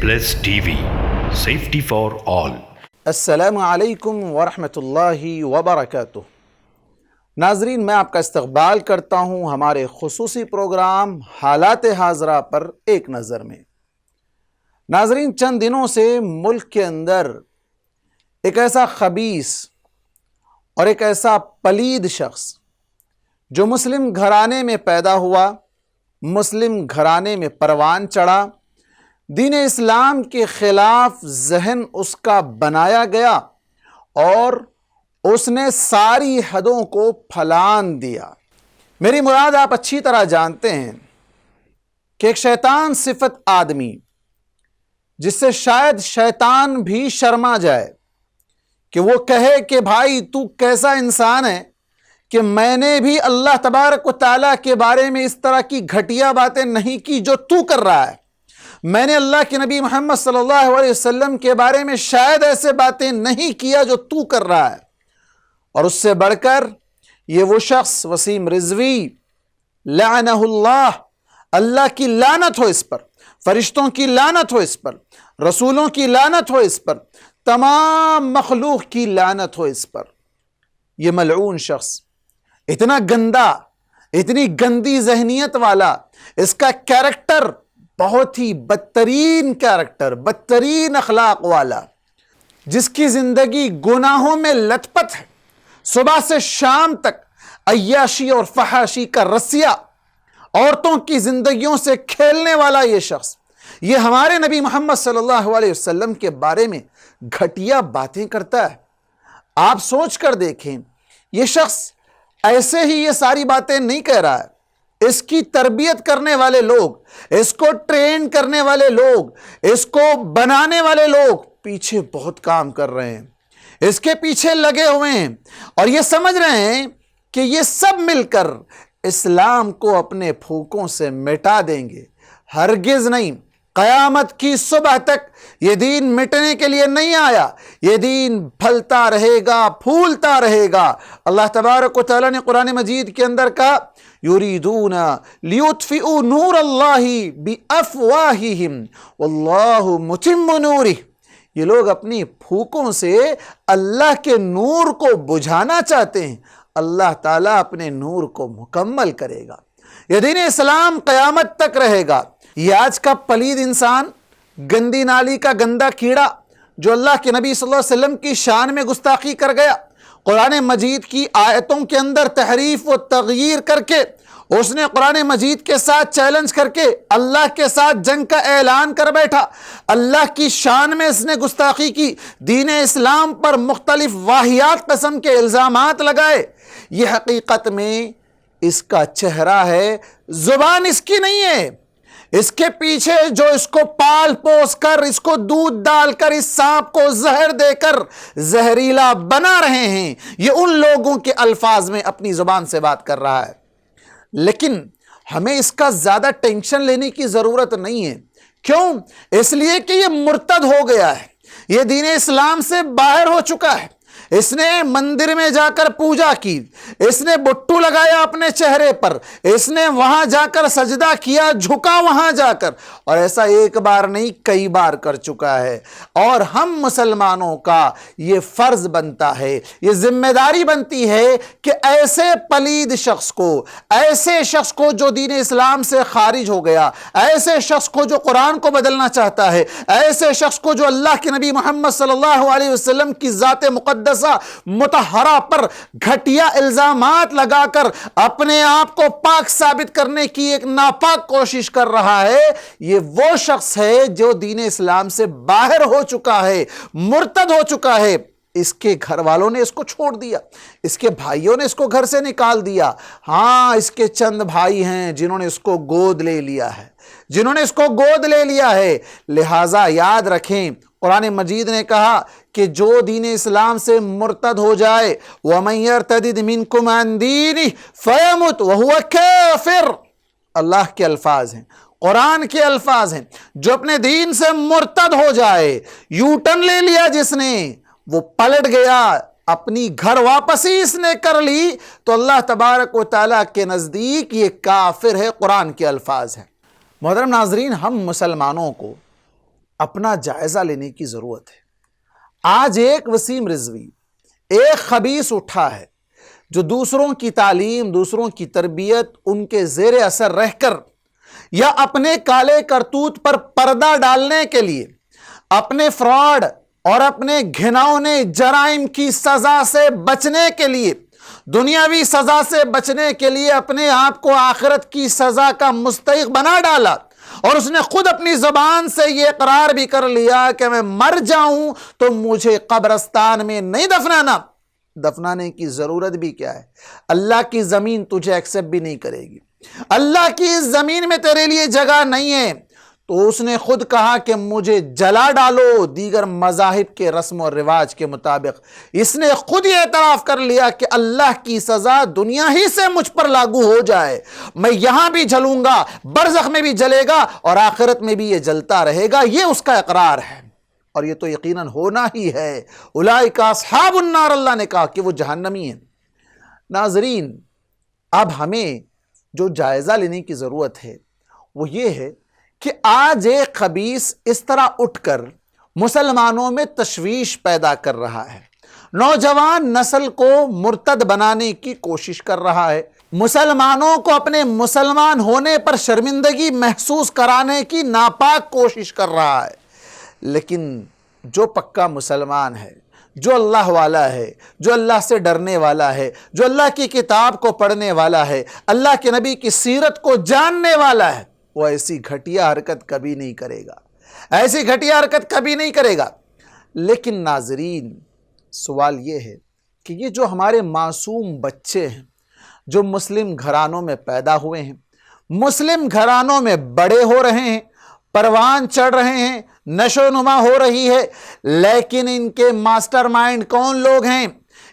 Plus TV, safety for all. السلام علیکم ورحمۃ اللہ وبرکاتہ۔ ناظرین، میں آپ کا استقبال کرتا ہوں ہمارے خصوصی پروگرام حالات حاضرہ پر ایک نظر میں۔ ناظرین، چند دنوں سے ملک کے اندر ایک ایسا خبیث اور ایک ایسا پلید شخص جو مسلم گھرانے میں پیدا ہوا، مسلم گھرانے میں پروان چڑھا، دین اسلام کے خلاف ذہن اس کا بنایا گیا اور اس نے ساری حدوں کو پھلان دیا۔ میری مراد آپ اچھی طرح جانتے ہیں کہ ایک شیطان صفت آدمی جس سے شاید شیطان بھی شرما جائے کہ وہ کہے کہ بھائی تو کیسا انسان ہے کہ میں نے بھی اللہ تبارک و تعالیٰ کے بارے میں اس طرح کی گھٹیا باتیں نہیں کی جو تو کر رہا ہے، میں نے اللہ کے نبی محمد صلی اللہ علیہ وسلم کے بارے میں شاید ایسے باتیں نہیں کیا جو تو کر رہا ہے۔ اور اس سے بڑھ کر یہ وہ شخص وسیم رضوی لعنہ اللہ، اللہ کی لعنت ہو اس پر، فرشتوں کی لعنت ہو اس پر، رسولوں کی لعنت ہو اس پر، تمام مخلوق کی لعنت ہو اس پر۔ یہ ملعون شخص اتنا گندا، اتنی گندی ذہنیت والا، اس کا کیریکٹر بہت ہی بدترین کیریکٹر، بدترین اخلاق والا، جس کی زندگی گناہوں میں لت پت ہے، صبح سے شام تک عیاشی اور فحاشی کا رسیا، عورتوں کی زندگیوں سے کھیلنے والا یہ شخص، یہ ہمارے نبی محمد صلی اللہ علیہ وسلم کے بارے میں گھٹیا باتیں کرتا ہے۔ آپ سوچ کر دیکھیں، یہ شخص ایسے ہی یہ ساری باتیں نہیں کہہ رہا ہے، اس کی تربیت کرنے والے لوگ، اس کو ٹرین کرنے والے لوگ، اس کو بنانے والے لوگ پیچھے بہت کام کر رہے ہیں، اس کے پیچھے لگے ہوئے ہیں اور یہ سمجھ رہے ہیں کہ یہ سب مل کر اسلام کو اپنے پھونکوں سے مٹا دیں گے۔ ہرگز نہیں، قیامت کی صبح تک یہ دین مٹنے کے لیے نہیں آیا، یہ دین پھلتا رہے گا، پھولتا رہے گا۔ اللہ تبارک و تعالیٰ نے قرآن مجید کے اندر کہا یریدون لیطفئوا نور اللہ بافواہہم واللہ متم نورہ، یہ لوگ اپنی پھونکوں سے اللہ کے نور کو بجھانا چاہتے ہیں، اللہ تعالیٰ اپنے نور کو مکمل کرے گا۔ یہ دین اسلام قیامت تک رہے گا۔ یہ آج کا پلید انسان، گندی نالی کا گندا کیڑا جو اللہ کے نبی صلی اللہ علیہ وسلم کی شان میں گستاخی کر گیا، قرآن مجید کی آیتوں کے اندر تحریف و تغییر کر کے، اس نے قرآن مجید کے ساتھ چیلنج کر کے اللہ کے ساتھ جنگ کا اعلان کر بیٹھا، اللہ کی شان میں اس نے گستاخی کی، دین اسلام پر مختلف واہیات قسم کے الزامات لگائے۔ یہ حقیقت میں اس کا چہرہ ہے، زبان اس کی نہیں ہے۔ اس کے پیچھے جو اس کو پال پوس کر، اس کو دودھ ڈال کر، اس سانپ کو زہر دے کر زہریلا بنا رہے ہیں، یہ ان لوگوں کے الفاظ میں اپنی زبان سے بات کر رہا ہے۔ لیکن ہمیں اس کا زیادہ ٹینشن لینے کی ضرورت نہیں ہے۔ کیوں؟ اس لیے کہ یہ مرتد ہو گیا ہے، یہ دین اسلام سے باہر ہو چکا ہے۔ اس نے مندر میں جا کر پوجا کی، اس نے بٹو لگایا اپنے چہرے پر، اس نے وہاں جا کر سجدہ کیا، جھکا وہاں جا کر، اور ایسا ایک بار نہیں کئی بار کر چکا ہے۔ اور ہم مسلمانوں کا یہ فرض بنتا ہے، یہ ذمہ داری بنتی ہے کہ ایسے پلید شخص کو، ایسے شخص کو جو دین اسلام سے خارج ہو گیا، ایسے شخص کو جو قرآن کو بدلنا چاہتا ہے، ایسے شخص کو جو اللہ کے نبی محمد صلی اللہ علیہ وسلم کی ذات مقدسہ مطہرہ پر گھٹیا الزامات لگا کر اپنے آپ کو پاک ثابت کرنے کی ایک ناپاک کوشش کر رہا ہے، یہ وہ شخص ہے جو دین اسلام سے باہر ہو چکا ہے، مرتد ہو چکا ہے۔ اس کے گھر والوں نے اس کو چھوڑ دیا، اس کے بھائیوں نے اس کو گھر سے نکال دیا۔ ہاں، اس کے چند بھائی ہیں جنہوں نے اس کو گود لے لیا ہے، جنہوں نے اس کو گود لے لیا ہے۔ لہٰذا یاد رکھیں، قرآن مجید نے کہا کہ جو دین اسلام سے مرتد ہو جائے وَمَن يَرْتَدِدْ مِنْكُمْ عَنْ دِينِهِ فَيَمُتْ وَهُوَ كَافِرٌ، اللہ کے الفاظ ہیں، قرآن کے الفاظ ہیں، جو اپنے دین سے مرتد ہو جائے، یو ٹرن لے لیا جس نے، وہ پلٹ گیا، اپنی گھر واپسی اس نے کر لی، تو اللہ تبارک و تعالیٰ کے نزدیک یہ کافر ہے، قرآن کے الفاظ ہیں۔ محترم ناظرین، ہم مسلمانوں کو اپنا جائزہ لینے کی ضرورت ہے۔ آج ایک وسیم رضوی، ایک خبیث اٹھا ہے جو دوسروں کی تعلیم، دوسروں کی تربیت، ان کے زیر اثر رہ کر یا اپنے کالے کرتوت پر پردہ ڈالنے کے لیے اپنے فراڈ اور اپنے گھناؤنے جرائم کی سزا سے بچنے کے لیے، دنیاوی سزا سے بچنے کے لیے اپنے آپ کو آخرت کی سزا کا مستحق بنا ڈالا، اور اس نے خود اپنی زبان سے یہ اقرار بھی کر لیا کہ میں مر جاؤں تو مجھے قبرستان میں نہیں دفنانا۔ دفنانے کی ضرورت بھی کیا ہے؟ اللہ کی زمین تجھے ایکسپٹ بھی نہیں کرے گی، اللہ کی اس زمین میں تیرے لیے جگہ نہیں ہے۔ تو اس نے خود کہا کہ مجھے جلا ڈالو دیگر مذاہب کے رسم و رواج کے مطابق۔ اس نے خود یہ اعتراف کر لیا کہ اللہ کی سزا دنیا ہی سے مجھ پر لاگو ہو جائے، میں یہاں بھی جلوں گا، برزخ میں بھی جلے گا، اور آخرت میں بھی یہ جلتا رہے گا۔ یہ اس کا اقرار ہے، اور یہ تو یقیناً ہونا ہی ہے۔ اولئک اصحاب النار، اللہ نے کہا کہ وہ جہنمی ہیں۔ ناظرین، اب ہمیں جو جائزہ لینے کی ضرورت ہے وہ یہ ہے کہ آج ایک خبیث اس طرح اٹھ کر مسلمانوں میں تشویش پیدا کر رہا ہے، نوجوان نسل کو مرتد بنانے کی کوشش کر رہا ہے، مسلمانوں کو اپنے مسلمان ہونے پر شرمندگی محسوس کرانے کی ناپاک کوشش کر رہا ہے۔ لیکن جو پکا مسلمان ہے، جو اللہ والا ہے، جو اللہ سے ڈرنے والا ہے، جو اللہ کی کتاب کو پڑھنے والا ہے، اللہ کے نبی کی سیرت کو جاننے والا ہے، وہ ایسی گھٹیا حرکت کبھی نہیں کرے گا، ایسی گھٹیا حرکت کبھی نہیں کرے گا۔ لیکن ناظرین، سوال یہ ہے کہ یہ جو ہمارے معصوم بچے ہیں جو مسلم گھرانوں میں پیدا ہوئے ہیں، مسلم گھرانوں میں بڑے ہو رہے ہیں، پروان چڑھ رہے ہیں، نشو نما ہو رہی ہے، لیکن ان کے ماسٹر مائنڈ کون لوگ ہیں؟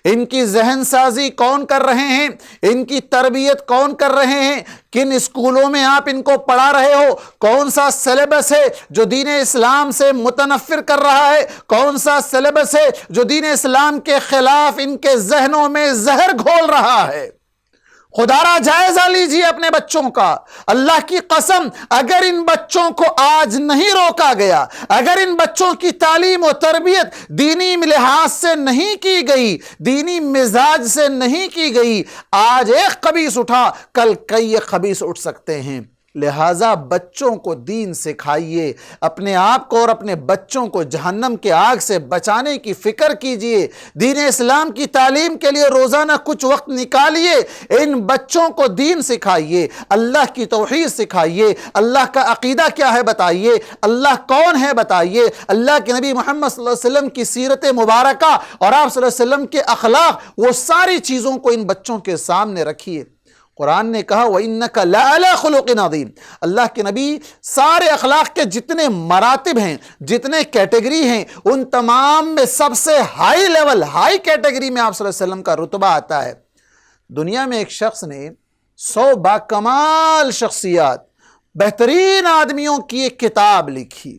ان کی ذہن سازی کون کر رہے ہیں؟ ان کی تربیت کون کر رہے ہیں؟ کن اسکولوں میں آپ ان کو پڑھا رہے ہو؟ کون سا سلیبس ہے جو دین اسلام سے متنفر کر رہا ہے؟ کون سا سلیبس ہے جو دین اسلام کے خلاف ان کے ذہنوں میں زہر گھول رہا ہے؟ خدا را جائزہ لیجیے اپنے بچوں کا۔ اللہ کی قسم، اگر ان بچوں کو آج نہیں روکا گیا، اگر ان بچوں کی تعلیم و تربیت دینی لحاظ سے نہیں کی گئی، دینی مزاج سے نہیں کی گئی، آج ایک خبیث اٹھا، کل کئی خبیث اٹھ سکتے ہیں۔ لہٰذا بچوں کو دین سکھائیے، اپنے آپ کو اور اپنے بچوں کو جہنم کے آگ سے بچانے کی فکر کیجئے، دین اسلام کی تعلیم کے لیے روزانہ کچھ وقت نکالیے، ان بچوں کو دین سکھائیے، اللہ کی توحید سکھائیے، اللہ کا عقیدہ کیا ہے بتائیے، اللہ کون ہے بتائیے، اللہ کے نبی محمد صلی اللہ علیہ وسلم کی سیرت مبارکہ اور آپ صلی اللہ علیہ وسلم کے اخلاق، وہ ساری چیزوں کو ان بچوں کے سامنے رکھیے۔ قرآن نے کہا وَإِنَّكَ لَعَلَىٰ خُلُقٍ عَظِيمٍ، اللہ کے نبی سارے اخلاق کے جتنے مراتب ہیں، جتنے کیٹیگری ہیں، ان تمام میں سب سے ہائی لیول، ہائی کیٹیگری میں آپ صلی اللہ علیہ وسلم کا رتبہ آتا ہے۔ دنیا میں ایک شخص نے 100 باکمال شخصیات، بہترین آدمیوں کی ایک کتاب لکھی،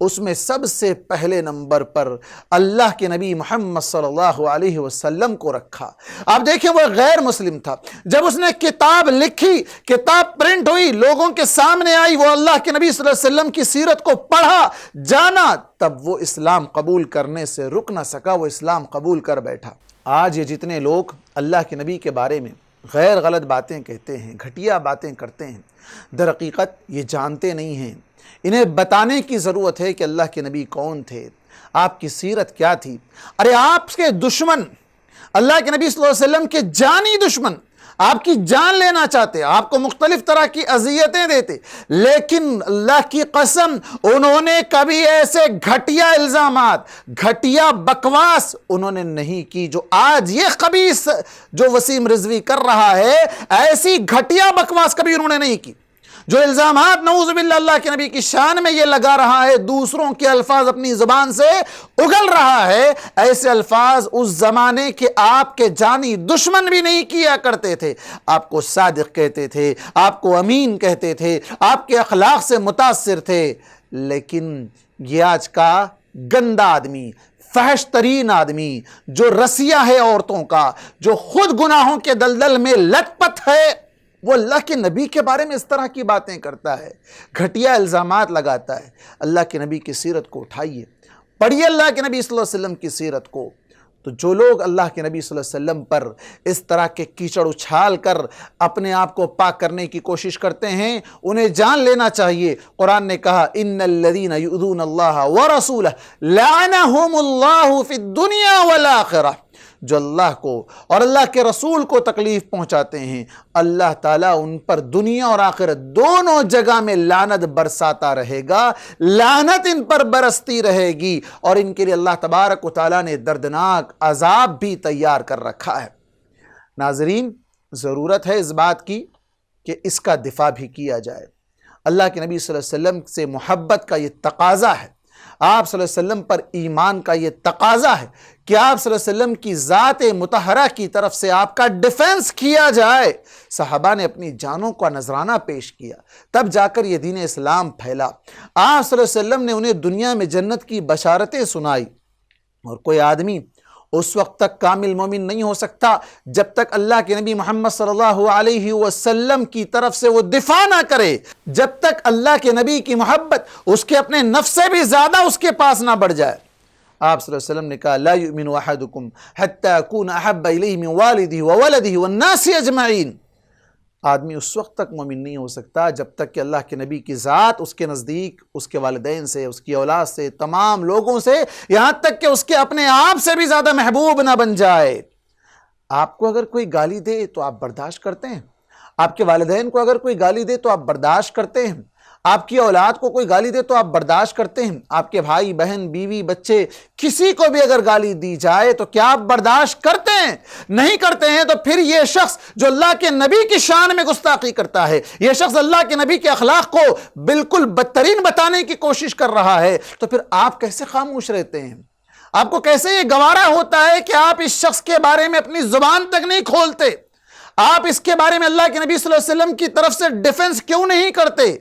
اس میں سب سے پہلے نمبر پر اللہ کے نبی محمد صلی اللہ علیہ وسلم کو رکھا۔ آپ دیکھیں وہ غیر مسلم تھا، جب اس نے کتاب لکھی، کتاب پرنٹ ہوئی، لوگوں کے سامنے آئی، وہ اللہ کے نبی صلی اللہ علیہ وسلم کی سیرت کو پڑھا، جانا، تب وہ اسلام قبول کرنے سے رک نہ سکا، وہ اسلام قبول کر بیٹھا۔ آج یہ جتنے لوگ اللہ کے نبی کے بارے میں غیر غلط باتیں کہتے ہیں، گھٹیا باتیں کرتے ہیں، در حقیقت یہ جانتے نہیں ہیں۔ انہیں بتانے کی ضرورت ہے کہ اللہ کے نبی کون تھے، آپ کی سیرت کیا تھی۔ ارے آپ کے دشمن، اللہ کے نبی صلی اللہ علیہ وسلم کے جانی دشمن، آپ کی جان لینا چاہتے، آپ کو مختلف طرح کی اذیتیں دیتے، لیکن اللہ کی قسم انہوں نے کبھی ایسے گھٹیا الزامات، گھٹیا بکواس انہوں نے نہیں کی جو آج یہ خبیث جو وسیم رضوی کر رہا ہے، ایسی گھٹیا بکواس کبھی انہوں نے نہیں کی۔ جو الزامات نعوذ باللہ اللہ کے نبی کی شان میں یہ لگا رہا ہے، دوسروں کے الفاظ اپنی زبان سے اگل رہا ہے، ایسے الفاظ اس زمانے کے آپ کے جانی دشمن بھی نہیں کیا کرتے تھے۔ آپ کو صادق کہتے تھے، آپ کو امین کہتے تھے، آپ کے اخلاق سے متاثر تھے، لیکن یہ آج کا گندا آدمی، فحش ترین آدمی، جو رسیہ ہے عورتوں کا، جو خود گناہوں کے دلدل میں لت پت ہے، وہ اللہ کے نبی کے بارے میں اس طرح کی باتیں کرتا ہے، گھٹیا الزامات لگاتا ہے۔ اللہ کے نبی کی سیرت کو اٹھائیے، پڑھیے اللہ کے نبی صلی اللہ علیہ وسلم کی سیرت کو۔ تو جو لوگ اللہ کے نبی صلی اللہ علیہ وسلم پر اس طرح کے کیچڑ اچھال کر اپنے آپ کو پاک کرنے کی کوشش کرتے ہیں، انہیں جان لینا چاہیے۔ قرآن نے کہا ان الذین یؤذون اللہ ورسولہ لعنہم اللہ فی الدنیا والآخرہ، جو اللہ کو اور اللہ کے رسول کو تکلیف پہنچاتے ہیں، اللہ تعالیٰ ان پر دنیا اور آخرت دونوں جگہ میں لعنت برساتا رہے گا، لعنت ان پر برستی رہے گی، اور ان کے لیے اللہ تبارک و تعالیٰ نے دردناک عذاب بھی تیار کر رکھا ہے۔ ناظرین، ضرورت ہے اس بات کی کہ اس کا دفاع بھی کیا جائے۔ اللہ کے نبی صلی اللہ علیہ وسلم سے محبت کا یہ تقاضا ہے، آپ صلی اللہ علیہ وسلم پر ایمان کا یہ تقاضا ہے کہ آپ صلی اللہ علیہ وسلم کی ذات مطہرہ کی طرف سے آپ کا ڈیفنس کیا جائے۔ صحابہ نے اپنی جانوں کا نذرانہ پیش کیا، تب جا کر یہ دین اسلام پھیلا۔ آپ صلی اللہ علیہ وسلم نے انہیں دنیا میں جنت کی بشارتیں سنائی، اور کوئی آدمی اس وقت تک کامل مومن نہیں ہو سکتا جب تک اللہ کے نبی محمد صلی اللہ علیہ وسلم کی طرف سے وہ دفاع نہ کرے، جب تک اللہ کے نبی کی محبت اس کے اپنے نفس سے بھی زیادہ اس کے پاس نہ بڑھ جائے۔ آپ صلی اللہ علیہ وسلم نے کہا لا یؤمن احدکم حتی اکون احب الیہ من والدہ وولدہ والناس اجمعین۔ آدمی اس وقت تک مومن نہیں ہو سکتا جب تک کہ اللہ کے نبی کی ذات اس کے نزدیک، اس کے والدین سے، اس کی اولاد سے، تمام لوگوں سے، یہاں تک کہ اس کے اپنے آپ سے بھی زیادہ محبوب نہ بن جائے۔ آپ کو اگر کوئی گالی دے تو آپ برداشت کرتے ہیں، آپ کے والدین کو اگر کوئی گالی دے تو آپ برداشت کرتے ہیں، آپ کی اولاد کو کوئی گالی دے تو آپ برداشت کرتے ہیں، آپ کے بھائی بہن بیوی بچے کسی کو بھی اگر گالی دی جائے تو کیا آپ برداشت کرتے ہیں؟ نہیں کرتے ہیں۔ تو پھر یہ شخص جو اللہ کے نبی کی شان میں گستاخی کرتا ہے، یہ شخص اللہ کے نبی کے اخلاق کو بالکل بدترین بتانے کی کوشش کر رہا ہے، تو پھر آپ کیسے خاموش رہتے ہیں؟ آپ کو کیسے یہ گوارا ہوتا ہے کہ آپ اس شخص کے بارے میں اپنی زبان تک نہیں کھولتے؟ آپ اس کے بارے میں اللہ کے نبی صلی اللہ علیہ وسلم کی طرف سے ڈیفنس کیوں نہیں کرتے؟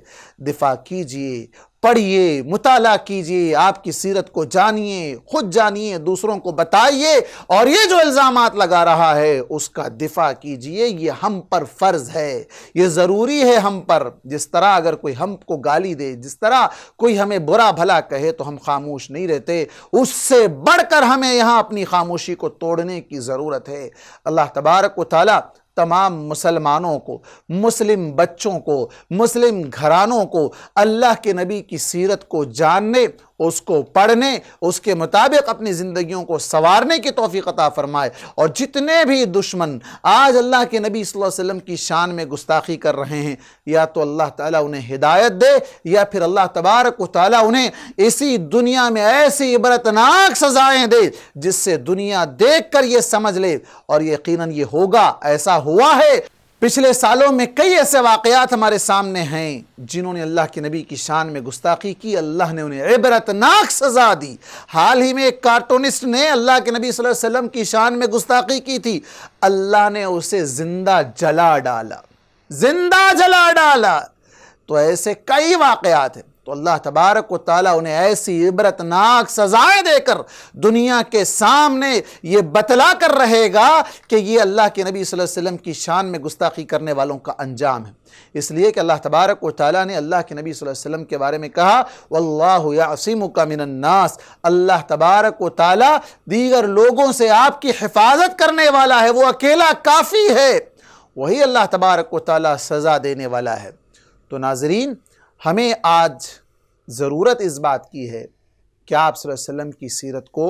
دفاع کیجئے، پڑھیے، مطالعہ کیجئے، آپ کی سیرت کو جانیے، خود جانیے، دوسروں کو بتائیے، اور یہ جو الزامات لگا رہا ہے اس کا دفاع کیجئے۔ یہ ہم پر فرض ہے، یہ ضروری ہے ہم پر۔ جس طرح اگر کوئی ہم کو گالی دے، جس طرح کوئی ہمیں برا بھلا کہے تو ہم خاموش نہیں رہتے، اس سے بڑھ کر ہمیں یہاں اپنی خاموشی کو توڑنے کی ضرورت ہے۔ اللہ تبارک و تعالی تمام مسلمانوں کو، مسلم بچوں کو، مسلم گھرانوں کو اللہ کے نبی کی سیرت کو جاننے، اس کو پڑھنے، اس کے مطابق اپنی زندگیوں کو سنوارنے کی توفیق عطا فرمائے۔ اور جتنے بھی دشمن آج اللہ کے نبی صلی اللہ علیہ وسلم کی شان میں گستاخی کر رہے ہیں، یا تو اللہ تعالیٰ انہیں ہدایت دے، یا پھر اللہ تبارک و تعالیٰ انہیں اسی دنیا میں ایسی عبرتناک سزائیں دے جس سے دنیا دیکھ کر یہ سمجھ لے، اور یقیناً یہ ہوگا، ایسا ہوا ہے۔ پچھلے سالوں میں کئی ایسے واقعات ہمارے سامنے ہیں جنہوں نے اللہ کے نبی کی شان میں گستاخی کی، اللہ نے انہیں عبرتناک سزا دی۔ حال ہی میں ایک کارٹونسٹ نے اللہ کے نبی صلی اللہ علیہ وسلم کی شان میں گستاخی کی تھی، اللہ نے اسے زندہ جلا ڈالا، زندہ جلا ڈالا۔ تو ایسے کئی واقعات ہیں، تو اللہ تبارک و تعالیٰ انہیں ایسی عبرتناک سزائیں دے کر دنیا کے سامنے یہ بتلا کر رہے گا کہ یہ اللہ کے نبی صلی اللہ علیہ وسلم کی شان میں گستاخی کرنے والوں کا انجام ہے۔ اس لیے کہ اللہ تبارک و تعالیٰ نے اللہ کے نبی صلی اللہ علیہ وسلم کے بارے میں کہا واللہ یعصمک من الناس، اللہ تبارک و تعالیٰ دیگر لوگوں سے آپ کی حفاظت کرنے والا ہے، وہ اکیلا کافی ہے، وہی اللہ تبارک و تعالیٰ سزا دینے والا ہے۔ تو ناظرین، ہمیں آج ضرورت اس بات کی ہے کہ آپ صلی اللہ علیہ وسلم کی سیرت کو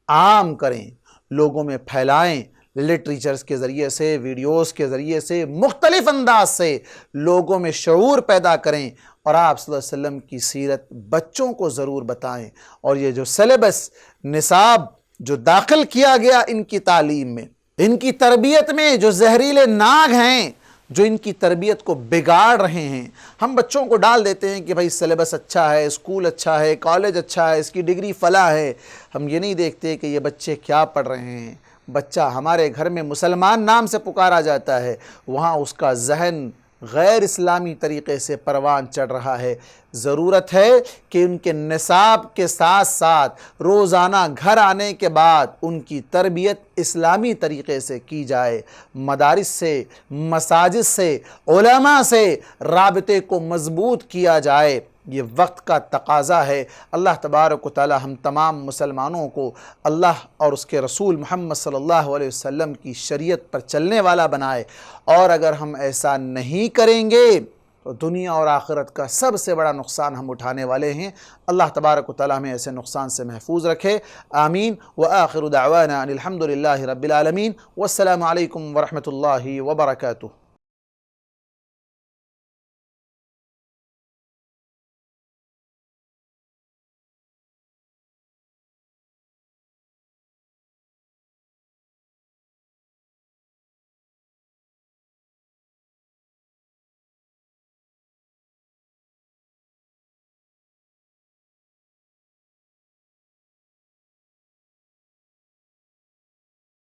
عام کریں، لوگوں میں پھیلائیں، لٹریچرز کے ذریعے سے، ویڈیوز کے ذریعے سے، مختلف انداز سے لوگوں میں شعور پیدا کریں، اور آپ صلی اللہ علیہ وسلم کی سیرت بچوں کو ضرور بتائیں۔ اور یہ جو سلیبس، نصاب جو داخل کیا گیا ان کی تعلیم میں، ان کی تربیت میں، جو زہریلے ناگ ہیں جو ان کی تربیت کو بگاڑ رہے ہیں، ہم بچوں کو ڈال دیتے ہیں کہ بھائی سلیبس اچھا ہے، اسکول اچھا ہے، کالج اچھا ہے، اس کی ڈگری فلاں ہے۔ ہم یہ نہیں دیکھتے کہ یہ بچے کیا پڑھ رہے ہیں۔ بچہ ہمارے گھر میں مسلمان نام سے پکارا جاتا ہے، وہاں اس کا ذہن غیر اسلامی طریقے سے پروان چڑھ رہا ہے۔ ضرورت ہے کہ ان کے نصاب کے ساتھ ساتھ روزانہ گھر آنے کے بعد ان کی تربیت اسلامی طریقے سے کی جائے، مدارس سے، مساجد سے، علماء سے رابطے کو مضبوط کیا جائے۔ یہ وقت کا تقاضا ہے۔ اللہ تبارک و تعالی ہم تمام مسلمانوں کو اللہ اور اس کے رسول محمد صلی اللہ علیہ وسلم کی شریعت پر چلنے والا بنائے، اور اگر ہم ایسا نہیں کریں گے تو دنیا اور آخرت کا سب سے بڑا نقصان ہم اٹھانے والے ہیں۔ اللہ تبارک و تعالی ہمیں ایسے نقصان سے محفوظ رکھے، آمین۔ وآخر دعوانا ان الحمد للہ رب العالمین، والسلام علیکم ورحمۃ اللہ وبرکاتہ۔